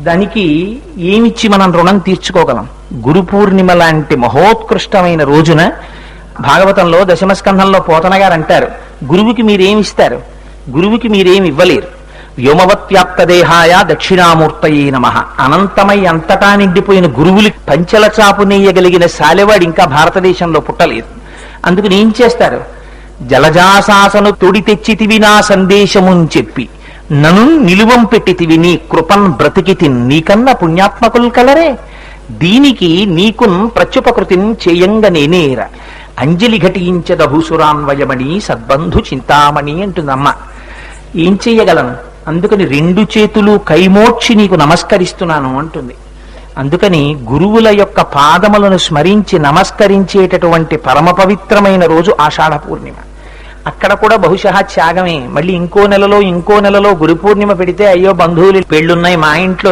దానికి ఏమిచ్చి మనం రుణం తీర్చుకోగలం? గురు పూర్ణిమ లాంటి మహోత్కృష్టమైన రోజున భాగవతంలో దశమస్కంధంలో పోతన గారు అంటారు, గురువుకి మీరేమిస్తారు? గురువుకి మీరేమి ఇవ్వలేరు. వ్యోమవత్యాప్త దేహాయ దక్షిణామూర్తయే నమః. అనంతమై అంతటా నిండిపోయిన గురువులు పంచెల చాపు నేయగలిగిన శాలెవాడు ఇంకా భారతదేశంలో పుట్టలేదు. అందుకని ఏం చేస్తారు? జలజాశాసను తొడి తెచ్చితివి నా సందేశముని చెప్పి, నను నిలువం పెట్టితివి నీ కృపన్ బ్రతికితి, నీకన్న పుణ్యాత్మకులు కలరే, దీనికి నీకున్ ప్రత్యుపకృతిని చేయంగ నేనేర, అంజలి ఘటించద భూసురాన్వయమణి సద్బంధు చింతామణి అంటుందమ్మ. ఏం చెయ్యగలను? అందుకని రెండు చేతులు కైమోడ్చి నీకు నమస్కరిస్తున్నాను అంటుంది. అందుకని గురువుల యొక్క పాదములను స్మరించి నమస్కరించేటటువంటి పరమ పవిత్రమైన రోజు ఆషాఢ పూర్ణిమ. అక్కడ కూడా బహుశా త్యాగమే. మళ్ళీ ఇంకో నెలలో గురు పూర్ణిమ పెడితే, అయ్యో బంధువులు పెళ్ళున్నాయి, మా ఇంట్లో